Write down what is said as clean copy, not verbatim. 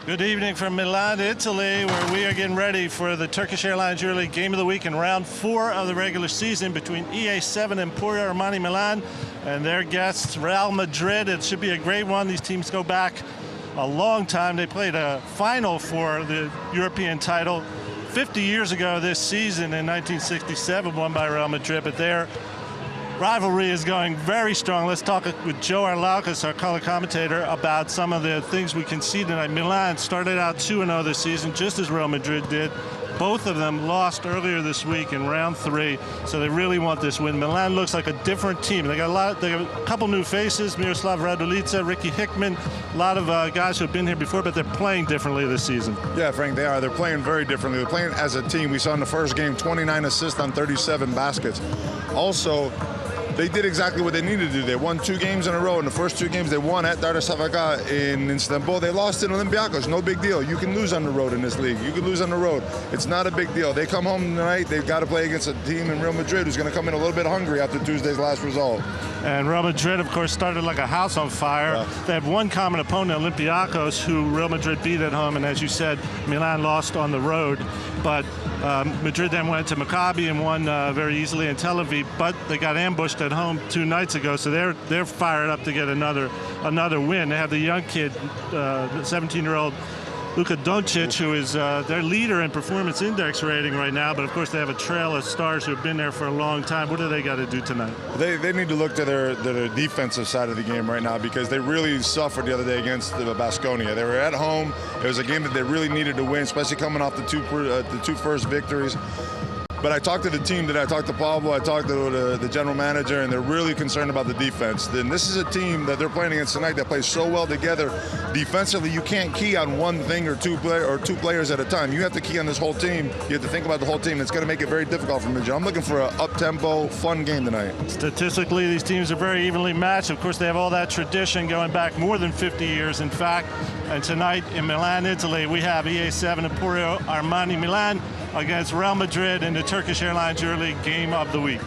Good evening from Milan, Italy, where we are getting ready for the Turkish Airlines EuroLeague Game of the Week in round 4 of the regular season between EA7 Emporio Armani Milan and their guests Real Madrid. It should be a great one. These teams go back a long time. They played a final for the European title 50 years ago this season in 1967, won by Real Madrid, but their rivalry is going very strong. Let's talk with Joe Arlauckas, our color commentator, about some of the things we can see tonight. Milan started out 2-0 this season, just as Real Madrid did. Both of them lost earlier this week in round 3, so they really want this win. Milan looks like a different team. They got a couple new faces, Miroslav Radulica, Ricky Hickman, a lot of guys who have been here before, but they're playing differently this season. Yeah, Frank, they are. They're playing very differently. They're playing as a team. We saw in the first game 29 assists on 37 baskets. Also, they did exactly what they needed to do. They won 2 games in a row. In the first 2 games, they won at Darüşşafaka in Istanbul. They lost in Olympiacos. No big deal. You can lose on the road in this league. You can lose on the road. It's not a big deal. They come home tonight. They've got to play against a team in Real Madrid who's going to come in a little bit hungry after Tuesday's last result. And Real Madrid, of course, started like a house on fire. Yeah. They have one common opponent, Olympiacos, who Real Madrid beat at home. And as you said, Milan lost on the road. But Madrid then went to Maccabi and won very easily in Tel Aviv. But they got ambushed at home 2 nights ago, so they're fired up to get another win. They have the young kid, the 17-year-old Luka Doncic, who is their leader in performance index rating right now, but of course they have a trail of stars who have been there for a long time. What do they got to do tonight? They need to look to their defensive side of the game right now, because they really suffered the other day against Baskonia. They were at home. It was a game that they really needed to win, especially coming off the two first victories. But I talked to the team today. I talked to Pablo, I talked to the general manager, and they're really concerned about the defense. Then this is a team that they're playing against tonight that plays so well together. Defensively, you can't key on one thing or two players at a time. You have to key on this whole team. You have to think about the whole team. It's going to make it very difficult for Madrid. I'm looking for an up-tempo, fun game tonight. Statistically, these teams are very evenly matched. Of course, they have all that tradition going back more than 50 years, in fact. And tonight in Milan, Italy, we have EA7 Emporio Armani Milan against Real Madrid in the Turkish Airlines EuroLeague Game of the Week.